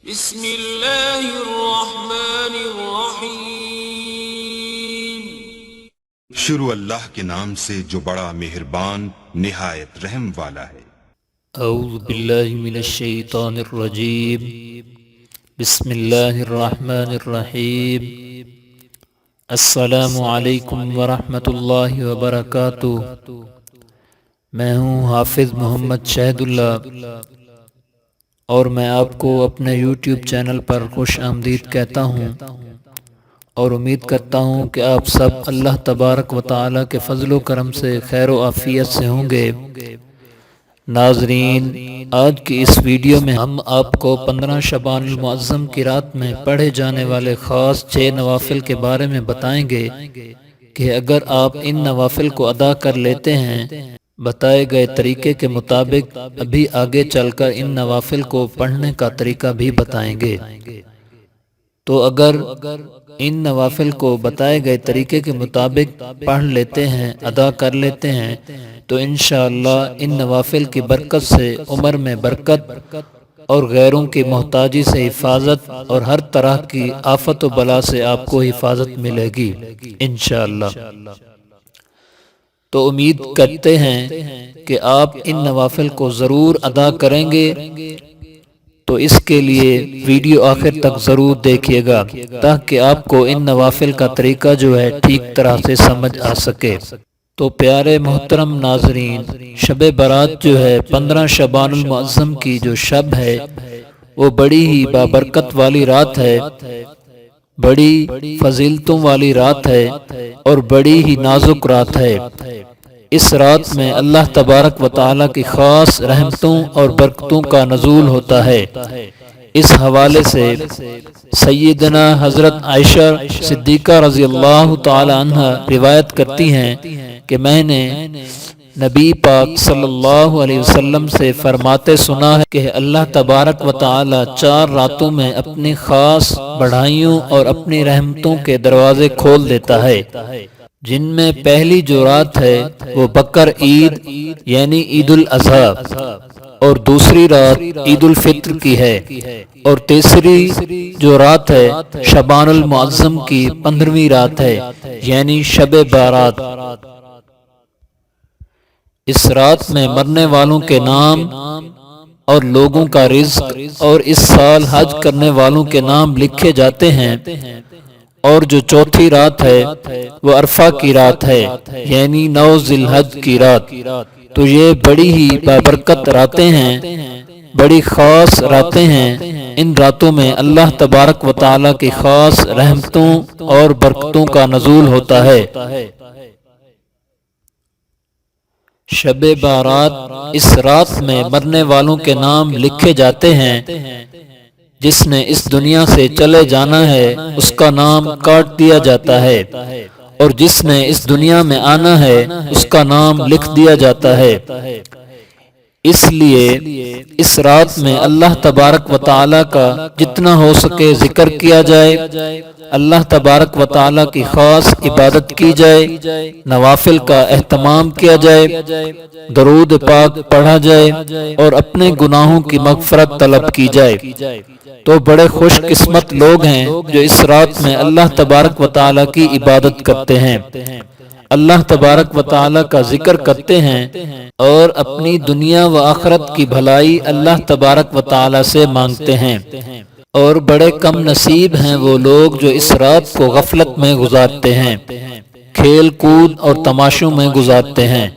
بسم اللہ الرحمن الرحیم۔ شروع اللہ کے نام سے جو بڑا مہربان نہایت رحم والا ہے۔ اعوذ باللہ من الشیطان الرجیم، بسم اللہ الرحمن الرحیم۔ السلام علیکم ورحمۃ اللہ وبرکاتہ۔ میں ہوں حافظ محمد شہد اللہ، اور میں آپ کو اپنے یوٹیوب چینل پر خوش آمدید کہتا ہوں، اور امید کرتا ہوں کہ آپ سب اللہ تبارک و تعالیٰ کے فضل و کرم سے خیر و عافیت سے ہوں گے۔ ناظرین، آج کی اس ویڈیو میں ہم آپ کو 15 شعبان المعظم کی رات میں پڑھے جانے والے خاص 6 نوافل کے بارے میں بتائیں گے کہ اگر آپ ان نوافل کو ادا کر لیتے ہیں بتائے گئے طریقے کے مطابق، ابھی آگے چل کر ان نوافل کو پڑھنے کا طریقہ بھی بتائیں گے۔ تو اگر ان نوافل کو بتائے گئے طریقے کے مطابق پڑھ لیتے ہیں، ادا کر لیتے ہیں، تو انشاءاللہ ان نوافل کی برکت سے عمر میں برکت اور غیروں کی محتاجی سے حفاظت اور ہر طرح کی آفت و بلا سے آپ کو حفاظت ملے گی انشاءاللہ۔ تو امید کرتے ہیں کہ آپ ان نوافل کو ضرور ادا کریں گے، تو اس کے لیے ویڈیو آخر تک ضرور دیکھیے گا تاکہ آپ کو ان نوافل کا طریقہ جو ہے ٹھیک طرح سے سمجھ آ سکے۔ تو پیارے محترم ناظرین، شب برات جو ہے 15 شعبان المعظم کی جو شب ہے، وہ بڑی ہی بابرکت والی رات ہے، بڑی فضیلتوں والی رات ہے، اور بڑی ہی نازک رات ہے۔ اس رات میں اللہ تبارک و تعالیٰ کی خاص رحمتوں اور برکتوں کا نزول ہوتا ہے۔ اس حوالے سے سیدنا حضرت عائشہ صدیقہ رضی اللہ تعالی عنہ روایت کرتی ہیں کہ میں نے نبی پاک صلی اللہ علیہ وسلم سے فرماتے سنا ہے کہ اللہ تبارک و تعالی 4 راتوں میں اپنی خاص بڑھائیوں اور اپنی رحمتوں کے دروازے کھول دیتا ہے، جن میں پہلی جو رات ہے وہ بقر عید یعنی عید الاضحیٰ، اور دوسری رات عید الفطر کی ہے، اور تیسری جو رات ہے شعبان المعظم کی 15ویں رات ہے یعنی شب بارات۔ اس رات میں مرنے والوں کے نام اور لوگوں کا رزق اور اس سال حج کرنے والوں کے نام لکھے جاتے ہیں، اور جو چوتھی رات ہے وہ عرفہ کی رات ہے یعنی 9 ذی الحج کی رات۔ تو یہ بڑی ہی بابرکت راتیں ہیں، بڑی خاص راتیں ہیں۔ ان راتوں میں اللہ تبارک و تعالیٰ کی خاص رحمتوں اور برکتوں کا نزول ہوتا ہے۔ شب بارات، اس رات میں مرنے والوں کے نام لکھے جاتے ہیں۔ جس نے اس دنیا سے چلے جانا ہے اس کا نام کاٹ دیا جاتا ہے، اور جس نے اس دنیا میں آنا ہے اس کا نام لکھ دیا جاتا ہے۔ اس لیے اس رات میں اللہ تبارک و تعالیٰ کا جتنا ہو سکے ذکر کیا جائے، اللہ تبارک و تعالیٰ کی خاص عبادت کی جائے، نوافل کا اہتمام کیا جائے، درود پاک پڑھا جائے، اور اپنے گناہوں کی مغفرت طلب کی جائے۔ تو بڑے خوش قسمت لوگ ہیں جو اس رات میں اللہ تبارک و تعالیٰ کی عبادت کرتے ہیں، اللہ تبارک و تعالیٰ کا ذکر کرتے ہیں، اور اپنی دنیا و آخرت کی بھلائی اللہ تبارک و تعالیٰ سے مانگتے ہیں۔ اور بڑے کم نصیب ہیں وہ لوگ جو اس رات کو غفلت میں گزارتے ہیں، کھیل کود اور تماشوں میں گزارتے ہیں۔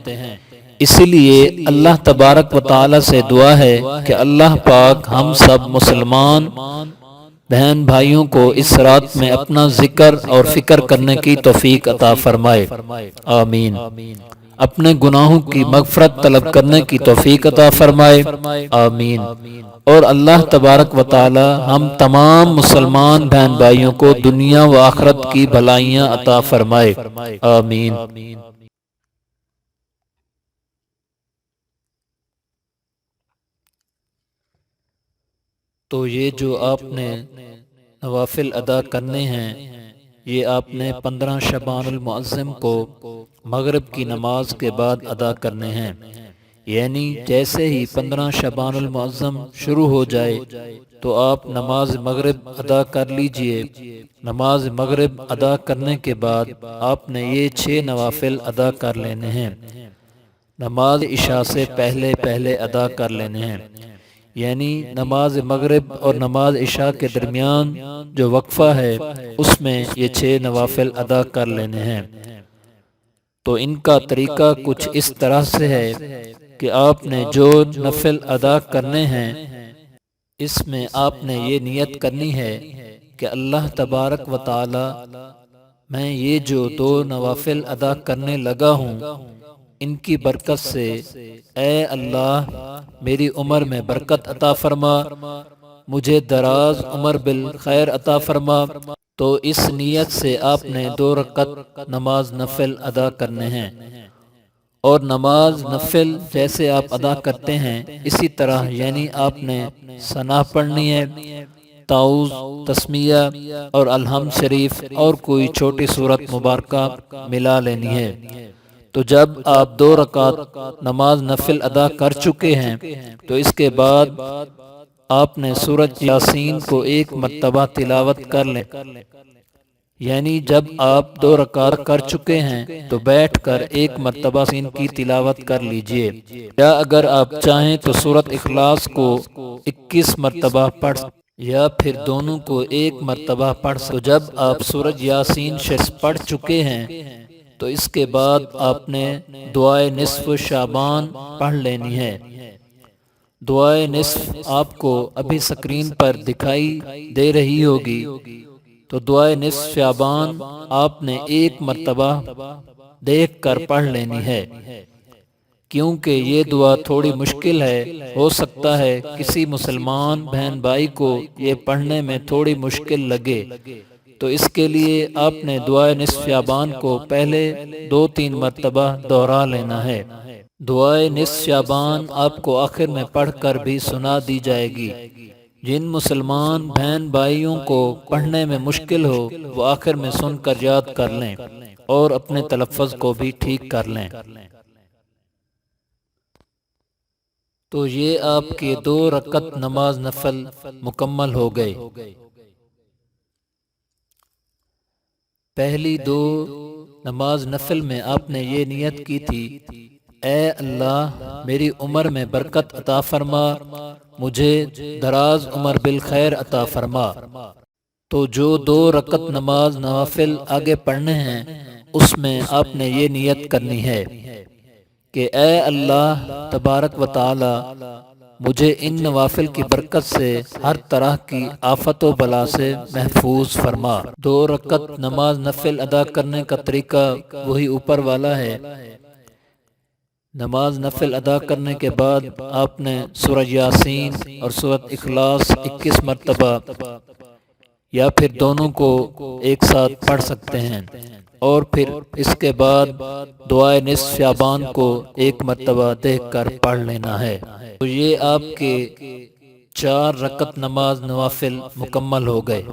اس لیے اللہ تبارک و تعالیٰ سے دعا ہے کہ اللہ پاک ہم سب مسلمان بہن بھائیوں کو اس رات میں اپنا ذکر اور فکر کرنے کی توفیق عطا فرمائے، آمین۔ اپنے گناہوں کی مغفرت طلب کرنے کی توفیق عطا فرمائے، آمین۔ اور اللہ تبارک و تعالی ہم تمام مسلمان بہن بھائیوں کو دنیا و آخرت کی بھلائیاں عطا فرمائے، آمین۔ تو یہ جو آپ نے نوافل ادا کرنے ہیں، یہ آپ نے 15 شعبان المعظم کو مغرب کی نماز کے بعد ادا کرنے ہیں۔ یعنی جیسے ہی 15 شعبان المعظم شروع ہو جائے تو آپ نماز مغرب ادا کر لیجئے۔ نماز مغرب ادا کرنے کے بعد آپ نے یہ 6 نوافل ادا کر لینے ہیں۔ نماز عشاء سے پہلے پہلے ادا کر لینے ہیں، یعنی نماز مغرب اور نماز عشاء کے درمیان جو وقفہ ہے اس میں یہ 6 نوافل ادا کر لینے ہیں۔ تو ان کا طریقہ کچھ اس طرح سے ہے کہ آپ نے جو نفل ادا کرنے ہیں اس میں آپ نے یہ نیت کرنی ہے کہ اللہ تبارک و تعالی میں یہ جو 2 نوافل ادا کرنے لگا ہوں ان کی برکت سے اے اللہ میری عمر میں برکت عطا فرما، مجھے دراز عمر بالخیر عطا فرما۔ تو اس نیت سے آپ نے 2 رکعت نماز نفل ادا کرنے ہیں، اور نماز نفل جیسے آپ ادا کرتے ہیں اسی طرح یعنی آپ نے ثنا پڑھنی ہے، تعوذ، تسمیہ اور الحمد شریف اور کوئی چھوٹی سورت مبارکہ ملا لینی ہے۔ تو جب آپ 2 رکعت نماز نفل ادا کر چکے ہیں تو اس کے بعد آپ نے سورۃ یاسین کو 1 مرتبہ تلاوت کر لیں، یعنی جب آپ 2 رکعت کر چکے ہیں تو بیٹھ کر 1 مرتبہ یاسین کی تلاوت کر لیجئے، یا اگر آپ چاہیں تو سورۃ اخلاص کو 21 مرتبہ پڑھ یا پھر دونوں کو 1 مرتبہ پڑھ سکتے۔ تو جب آپ سورۃ یاسین شریف پڑھ چکے ہیں تو اس کے بعد آپ نے دعائے نصف شعبان پڑھ لینی ہے۔ دعائے نصف آپ کو ابھی سکرین پر دکھائی دے رہی ہوگی۔ تو دعائے نصف شعبان آپ نے 1 مرتبہ دیکھ کر پڑھ لینی ہے، کیونکہ یہ دعا تھوڑی مشکل ہے، ہو سکتا ہے کسی مسلمان بہن بھائی کو یہ پڑھنے میں تھوڑی مشکل لگے، تو اس کے لیے آپ نے دعائے نصف شعبان کو پہلے 2-3 مرتبہ دہرا لینا ہے۔ دعائے نصف شعبان آپ کو آخر میں پڑھ کر بھی سنا دی جائے گی۔ جن مسلمان بہن بھائیوں کو پڑھنے میں مشکل ہو وہ آخر میں سن کر یاد کر لیں اور اپنے تلفظ کو بھی ٹھیک کر لیں۔ تو یہ آپ کے 2 رکعت نماز نفل مکمل ہو گئے۔ پہلی 2 نماز نفل میں آپ نے یہ نیت کی تھی اے اللہ میری عمر میں برکت عطا فرما، مجھے دراز عمر بالخیر عطا فرما۔ تو جو 2 رکعت نماز نوافل آگے پڑھنے ہیں اس میں آپ نے یہ نیت کرنی ہے کہ اے اللہ تبارک و تعالی مجھے ان نوافل کی برکت سے ہر طرح کی آفت و بلا سے محفوظ فرما۔ 2 رکعت نماز نفل ادا کرنے کا طریقہ وہی اوپر والا ہے۔ نماز نفل ادا کرنے کے بعد آپ نے سورہ یاسین اور سورۃ اخلاص 21 مرتبہ یا پھر دونوں کو ایک ساتھ پڑھ سکتے ہیں، اور پھر اس کے بعد دعائے نصف شعبان کو 1 مرتبہ دیکھ کر پڑھ لینا ہے۔ تو یہ آپ کے 4 رکعت نماز نوافل مکمل ہو گئے۔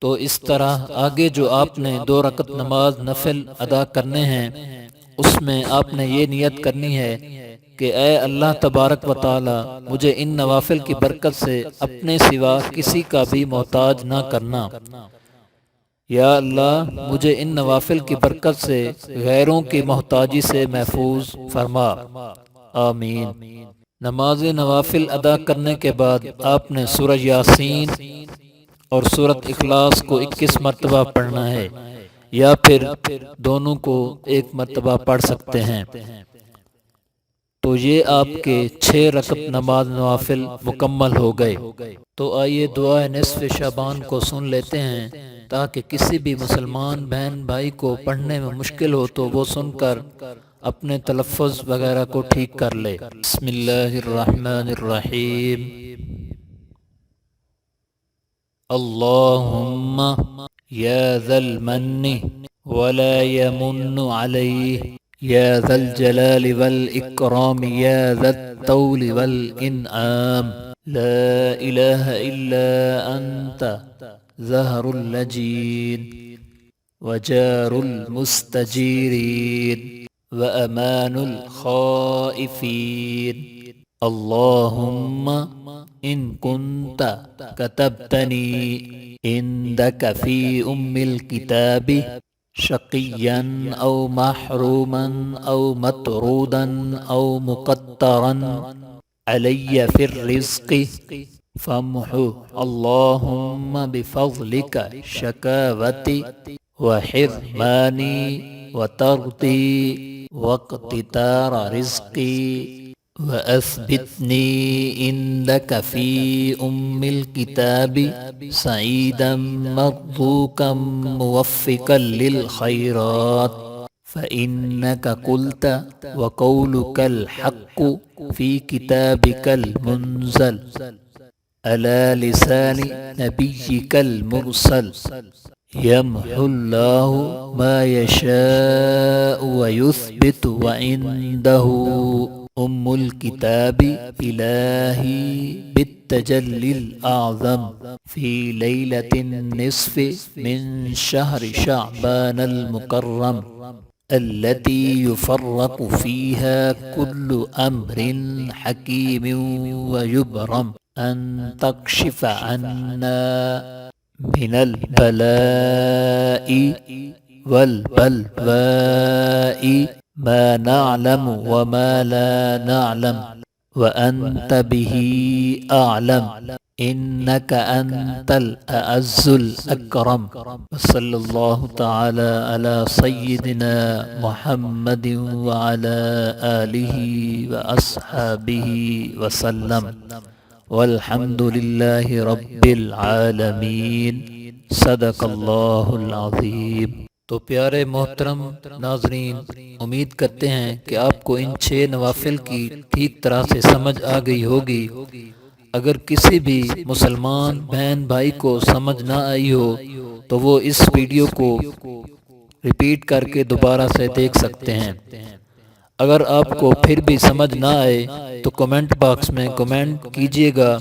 تو اس طرح آگے جو آپ نے 2 رکعت نماز نفل ادا کرنے ہیں اس میں آپ نے یہ نیت کرنی ہے کہ اے اللہ تبارک و تعالی مجھے ان نوافل کی برکت سے اپنے سوا کسی کا بھی محتاج نہ کرنا، یا اللہ مجھے ان نوافل کی برکت سے غیروں کی محتاجی سے محفوظ فرما، آمین۔ نماز نوافل ادا کرنے کے بعد آپ نے سورہ یاسین اور سورۃ اخلاص کو 21 مرتبہ پڑھنا ہے، یا پھر دونوں کو 1 مرتبہ پڑھ سکتے ہیں۔ تو یہ آپ کے 6 رکعت نماز نوافل مکمل ہو گئے۔ تو آئیے دعائے نصف شعبان کو سن لیتے ہیں تاکہ کسی بھی مسلمان بہن بھائی کو پڑھنے میں مشکل ہو تو وہ سن کر اپنے تلفظ وغیرہ کو ٹھیک کر لے۔ بسم اللہ الرحمن الرحیم۔ اللہم یا ذا المن ولا يمن علیہ یا ذا الجلال والإکرام یا ذا الطول والإنعام لا الہ الا انت ظہر اللجین وجار المستجیرین وأمان الخائفين. اللهم إن كنت كتبتني عندك في الكتاب شقيا أو محروما أو مطرودا أو مقترا علي في الرزق فامحو اللهم بفضلك شكاوتي وحرماني وترضي واقتتار رزقي وأثبتني عندك في الكتاب سعيدا مرضوكا موفقا للخيرات فإنك قلت وقولك الحق في كتابك المنزل على لسان نبيك المرسل يمحو الله ما يشاء ويثبت وعنده الكتاب إلهي بالتجلي الأعظم في ليلة النصف من شهر شعبان المكرم التي يفرق فيها كل أمر حكيم ويبرم أن تكشف عنا من البلاء والبلواء ما نعلم وما لا نعلم وأنت به أعلم إنك أنت الأعز الأكرم. صلى الله تعالى على سيدنا محمد وعلى آله وأصحابه وسلم والحمد لله رب العالمین. صدق اللہ العظیم. تو پیارے محترم ناظرین، امید کرتے ہیں کہ آپ کو ان 6 نوافل کی ٹھیک طرح سے سمجھ آ گئی ہوگی. اگر کسی بھی مسلمان بہن بھائی کو سمجھ نہ آئی ہو تو وہ اس ویڈیو کو ریپیٹ کر کے دوبارہ سے دیکھ سکتے ہیں. اگر آپ کو پھر بھی سمجھ نہ آئے تو کمنٹ باکس میں کمنٹ کیجئے گا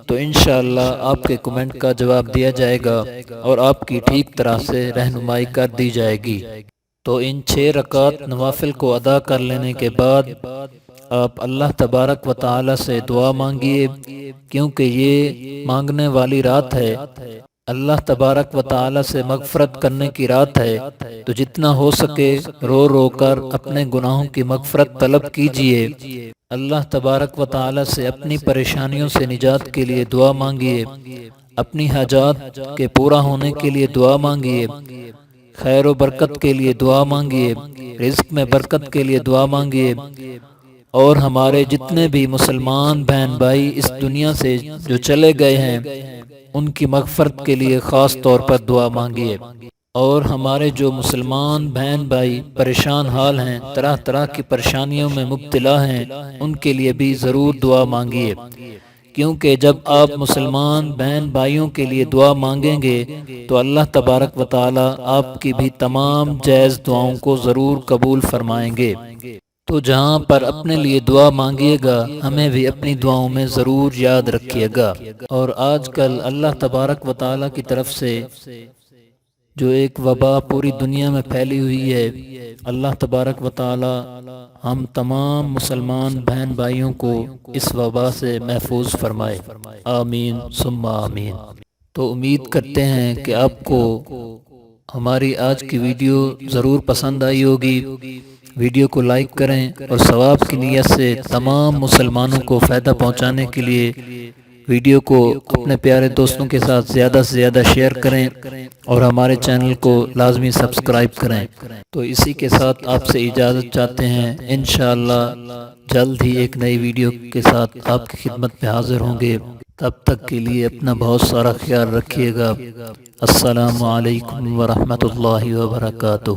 تو انشاءاللہ آپ کے کمنٹ کا جواب دیا جائے گا اور آپ کی ٹھیک طرح سے رہنمائی کر دی جائے گی. تو ان 6 رکعات نوافل کو ادا کر لینے کے بعد آپ اللہ تبارک و تعالی سے دعا مانگیے، کیونکہ یہ مانگنے والی رات ہے، اللہ تبارک و تعالی سے مغفرت کرنے کی رات ہے. تو جتنا ہو سکے رو رو کر اپنے گناہوں کی مغفرت طلب کیجئے، اللہ تبارک و تعالی سے اپنی پریشانیوں سے نجات کے لیے دعا مانگیے، اپنی حاجات کے پورا ہونے کے لیے دعا مانگیے، خیر و برکت کے لیے دعا مانگیے، رزق میں برکت کے لیے دعا مانگیے، اور ہمارے جتنے بھی مسلمان بہن بھائی اس دنیا سے جو چلے گئے ہیں ان کی مغفرت کے لیے خاص طور پر دعا مانگیے. اور ہمارے جو مسلمان بہن بھائی پریشان حال ہیں، طرح طرح کی پریشانیوں میں مبتلا ہیں، ان کے لیے بھی ضرور دعا مانگیے، کیونکہ جب آپ مسلمان بہن بھائیوں کے لیے دعا مانگیں گے تو اللہ تبارک و تعالی آپ کی بھی تمام جائز دعاؤں کو ضرور قبول فرمائیں گے. تو جہاں پر اپنے لیے دعا مانگیے گا ہمیں بھی اپنی دعاؤں میں ضرور یاد رکھیے گا. اور آج کل اللہ تبارک و تعالی کی طرف سے جو ایک وبا پوری دنیا میں پھیلی ہوئی ہے، اللہ تبارک و تعالی ہم تمام مسلمان بہن بھائیوں کو اس وبا سے محفوظ فرمائے. آمین ثم آمین. تو امید کرتے ہیں کہ آپ کو ہماری آج کی ویڈیو ضرور پسند آئی ہوگی. ویڈیو کو لائک کریں اور ثواب کی نیت سے تمام مسلمانوں کو فائدہ پہنچانے کے لیے ویڈیو کو اپنے پیارے دوستوں کے ساتھ زیادہ سے زیادہ شیئر کریں اور ہمارے چینل کو لازمی سبسکرائب کریں. تو اسی کے ساتھ آپ سے اجازت چاہتے ہیں، انشاءاللہ جلد ہی ایک نئی ویڈیو کے ساتھ آپ کی خدمت میں حاضر ہوں گے. تب تک کے لیے اپنا بہت سارا خیال رکھیے گا. السلام علیکم ورحمۃ اللہ وبرکاتہ.